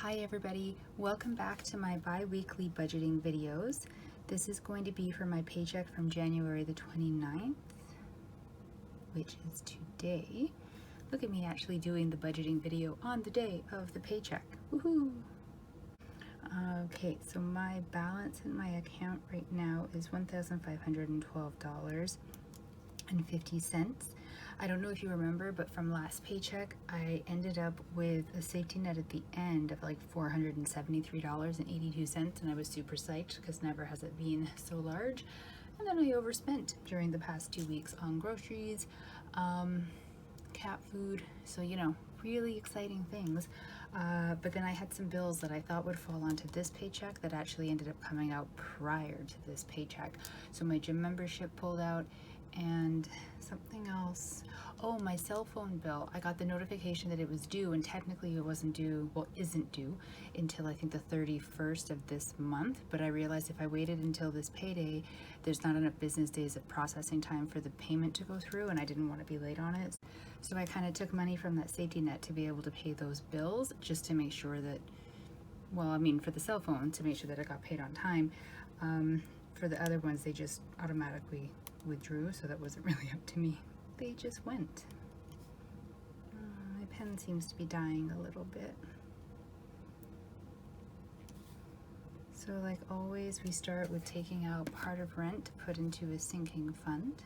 Hi everybody, welcome back to my bi-weekly budgeting videos. This is going to be for my paycheck from January the 29th, which is today. Look at me actually doing the budgeting video on the day of the paycheck. Woohoo! Okay, so my balance in my account right now is $1,512.50. I don't know if you remember, but from last paycheck, I ended up with a safety net at the end of like $473.82, and I was super psyched because never has it been so large. And then I overspent during the past 2 weeks on groceries, cat food, so you know, really exciting things. But then I had some bills that I thought would fall onto this paycheck that actually ended up coming out prior to this paycheck. So my gym membership pulled out, and something else. Oh, my cell phone bill. I got the notification that it was due, and technically it wasn't due, well, isn't due until I think the 31st of this month. But I realized if I waited until this payday, there's not enough business days of processing time for the payment to go through, and I didn't want to be late on it. So I kind of took money from that safety net to be able to pay those bills, just to make sure that, well, I mean, for the cell phone, to make sure that it got paid on time. For the other ones, they just automatically withdrew, so that wasn't really up to me. They just went. My pen seems to be dying a little bit. So like always, we start with taking out part of rent to put into a sinking fund.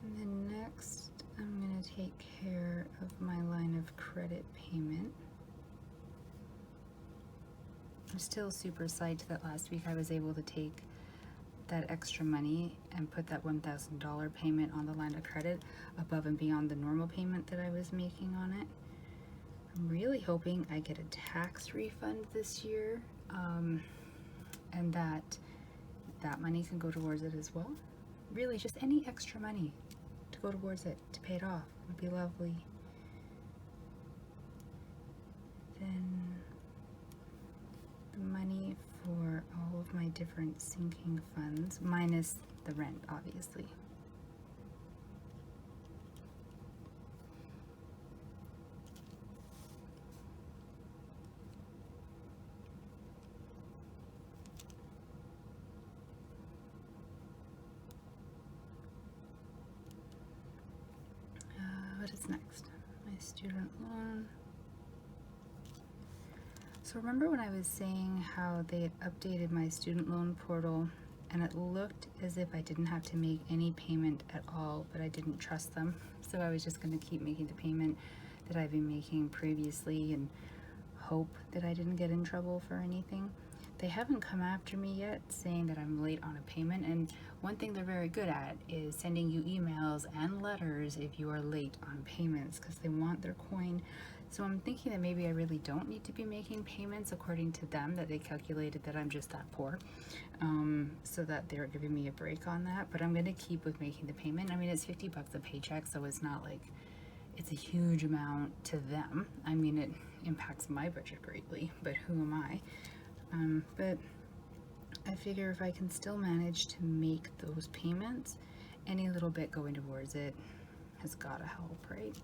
And then next, I'm going to take care of my line of credit payment. I'm still super psyched that last week I was able to take that extra money and put that $1,000 payment on the line of credit above and beyond the normal payment that I was making on it. I'm really hoping I get a tax refund this year, and that money can go towards it as well. Really, just any extra money to go towards it, to pay it off, would be lovely. Then the money for all of my different sinking funds, minus the rent, obviously. What is next? My student loan. So remember when I was saying how they had updated my student loan portal, and it looked as if I didn't have to make any payment at all, but I didn't trust them. So I was just going to keep making the payment that I've been making previously and hope that I didn't get in trouble for anything. They haven't come after me yet saying that I'm late on a payment, and one thing they're very good at is sending you emails and letters if you are late on payments, because they want their coin. So I'm thinking that maybe I really don't need to be making payments according to them, that they calculated that I'm just that poor, so that they're giving me a break on that. But I'm going to keep with making the payment. I mean, it's $50 a paycheck, so it's not like it's a huge amount to them. I mean, it impacts my budget greatly, but who am I? But I figure if I can still manage to make those payments, any little bit going towards it has got to help, right?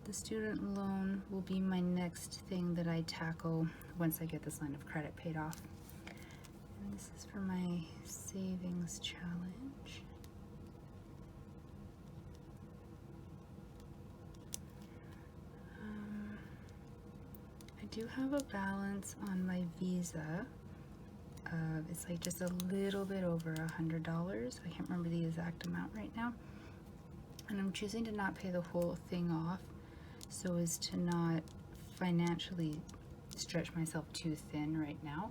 The student loan will be my next thing that I tackle once I get this line of credit paid off. And this is for my savings challenge. I do have a balance on my Visa. It's like just a little bit over $100. I can't remember the exact amount right now. And I'm choosing to not pay the whole thing off so as to not financially stretch myself too thin right now.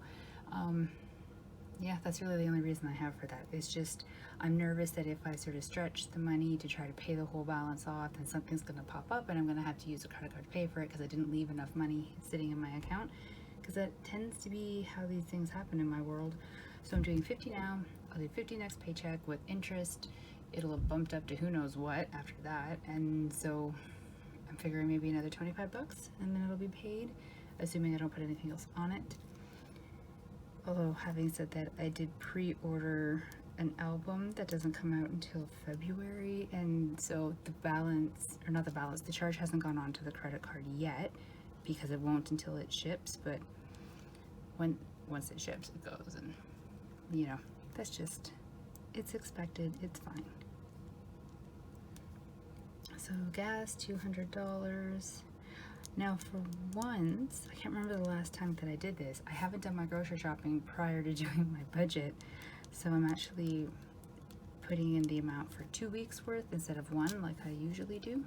Yeah, that's really the only reason I have for that. It's just I'm nervous that if I sort of stretch the money to try to pay the whole balance off, then something's going to pop up and I'm going to have to use a credit card to pay for it because I didn't leave enough money sitting in my account, because that tends to be how these things happen in my world. So I'm doing 50 now, I'll do 50 next paycheck with interest. It'll have bumped up to who knows what after that, and so I'm figuring maybe another $25 and then it'll be paid, assuming I don't put anything else on it. Although having said that, I did pre-order an album that doesn't come out until February, and so the balance, or not the balance, the charge hasn't gone on to the credit card yet because it won't until it ships, but once it ships it goes, and you know, that's just, it's expected, it's fine. So gas, $200. Now for once, I can't remember the last time that I did this. I haven't done my grocery shopping prior to doing my budget, so I'm actually putting in the amount for 2 weeks worth instead of one like I usually do.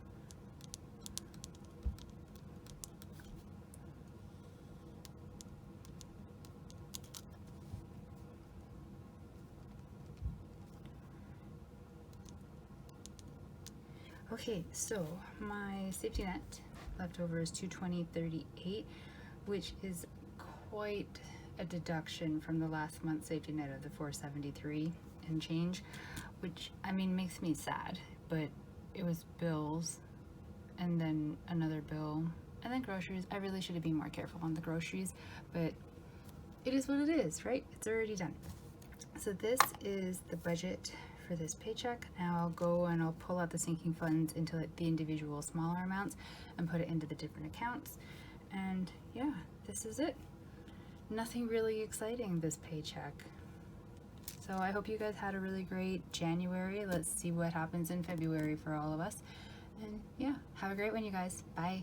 Okay, so my safety net leftover is $220.38, which is quite a deduction from the last month's safety net of the $473 and change, which, I mean, makes me sad, but it was bills and then another bill and then groceries. I really should have been more careful on the groceries, but it is what it is, right? It's already done. So this is the budget for this paycheck. Now I'll go and I'll pull out the sinking funds into the individual smaller amounts and put it into the different accounts. And yeah, this is it. Nothing really exciting this paycheck. So I hope you guys had a really great January. Let's see what happens in February for all of us. And yeah, have a great one, you guys. Bye.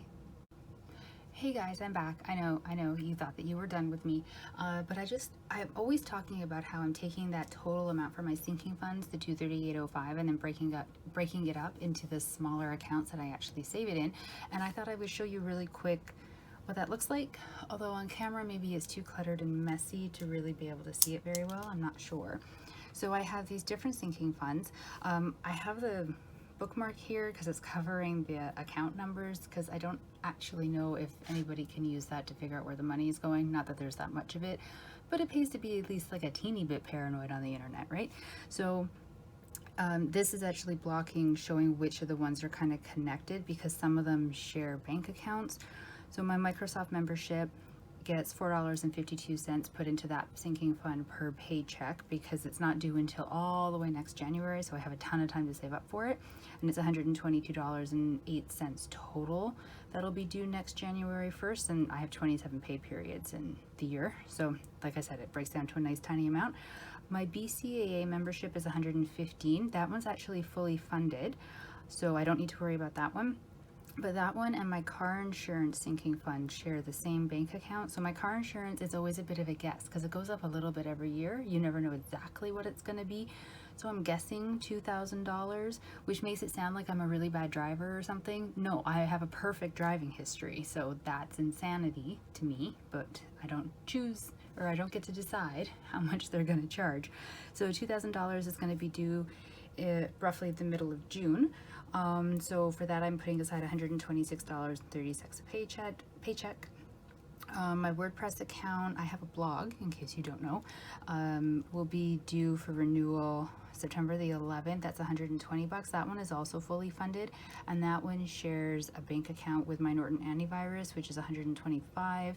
Hey guys, I'm back. I know you thought that you were done with me, but I'm always talking about how I'm taking that total amount for my sinking funds, the $238.05, and then breaking it up into the smaller accounts that I actually save it in. And I thought I would show you really quick what that looks like, although on camera maybe it's too cluttered and messy to really be able to see it very well. I'm not sure. So I have these different sinking funds. I have the bookmark here because it's covering the account numbers, because I don't actually know if anybody can use that to figure out where the money is going. Not that there's that much of it, but it pays to be at least like a teeny bit paranoid on the internet, right? So this is actually blocking showing which of the ones are kind of connected, because some of them share bank accounts. So my Microsoft membership gets $4.52 put into that sinking fund per paycheck, because it's not due until all the way next January, so I have a ton of time to save up for it. And it's $122.08 total that'll be due next January 1st, and I have 27 pay periods in the year, so like I said, it breaks down to a nice tiny amount. My BCAA membership is $115. That one's actually fully funded, so I don't need to worry about that one. But that one and my car insurance sinking fund share the same bank account. So my car insurance is always a bit of a guess because it goes up a little bit every year. You never know exactly what it's going to be. So I'm guessing $2,000, which makes it sound like I'm a really bad driver or something. No, I have a perfect driving history. So that's insanity to me, but I don't choose, or I don't get to decide how much they're going to charge. So $2,000 is going to be due roughly the middle of June. So for that, I'm putting aside $126.30 a paycheck. My WordPress account, I have a blog, in case you don't know, will be due for renewal September the 11th. That's $120. That one is also fully funded, and that one shares a bank account with my Norton antivirus, which is $125,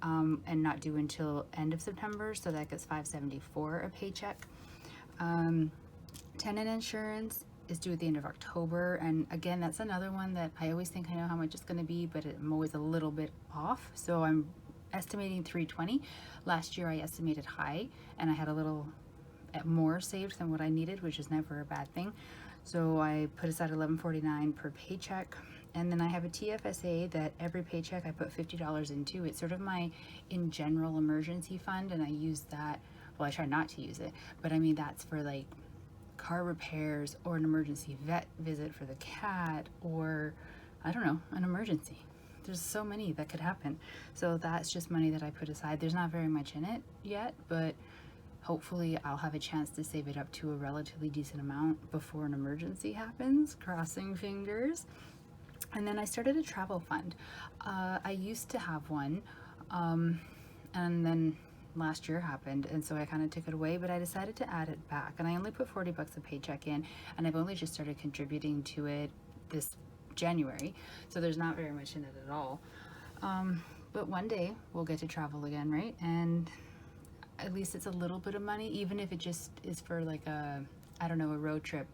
and not due until end of September, so that gets $574 a paycheck. Tenant insurance is due at the end of October, and again, that's another one that I always think I know how much it's going to be, but I'm always a little bit off, so I'm estimating $320. Last year I estimated high, and I had a little more saved than what I needed, which is never a bad thing, so I put aside $11.49 per paycheck. And then I have a TFSA that every paycheck I put $50 into. It's sort of my in general emergency fund, and I use that, well, I try not to use it, but I mean, that's for like car repairs or an emergency vet visit for the cat, or I don't know, an emergency. There's so many that could happen. So that's just money that I put aside. There's not very much in it yet, but hopefully I'll have a chance to save it up to a relatively decent amount before an emergency happens, crossing fingers. And then I started a travel fund. I used to have one, and then last year happened, and so I kind of took it away, but I decided to add it back, and I only put $40 a paycheck in, and I've only just started contributing to it this January, so there's not very much in it at all. But one day we'll get to travel again, right? And at least it's a little bit of money, even if it just is for like a, I don't know, a road trip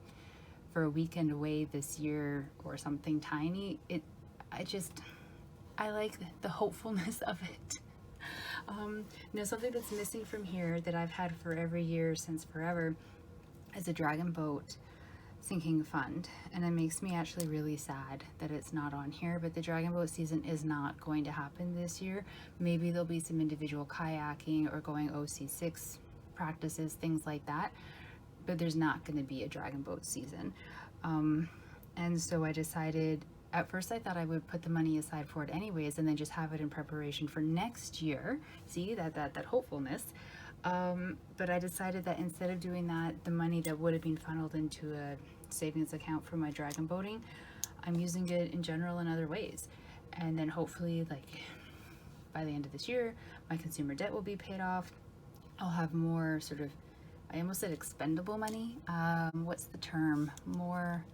for a weekend away this year or something tiny. I like the hopefulness of it. Something that's missing from here that I've had for every year since forever is a dragon boat sinking fund, and it makes me actually really sad that it's not on here. But the dragon boat season is not going to happen this year. Maybe there'll be some individual kayaking or going OC6 practices, things like that, but there's not going to be a dragon boat season. And so I decided, at first I thought I would put the money aside for it anyways and then just have it in preparation for next year. See, that hopefulness. But I decided that instead of doing that, the money that would have been funneled into a savings account for my dragon boating, I'm using it in general in other ways. And then hopefully, like, by the end of this year, my consumer debt will be paid off. I'll have more sort of, I almost said expendable money. What's the term? More,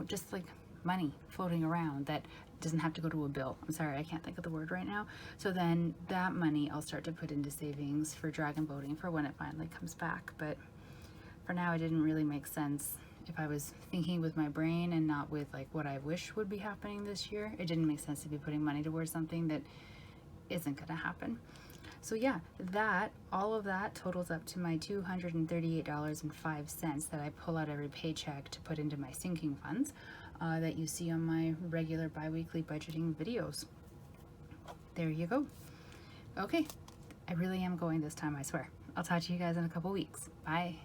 just like money floating around that doesn't have to go to a bill. I'm sorry, I can't think of the word right now. So then that money I'll start to put into savings for dragon boating for when it finally comes back. But for now, it didn't really make sense. If I was thinking with my brain and not with like what I wish would be happening this year, it didn't make sense to be putting money towards something that isn't gonna happen. So yeah, all of that totals up to my $238.05 that I pull out every paycheck to put into my sinking funds that you see on my regular bi-weekly budgeting videos. There you go. Okay, I really am going this time, I swear. I'll talk to you guys in a couple weeks. Bye.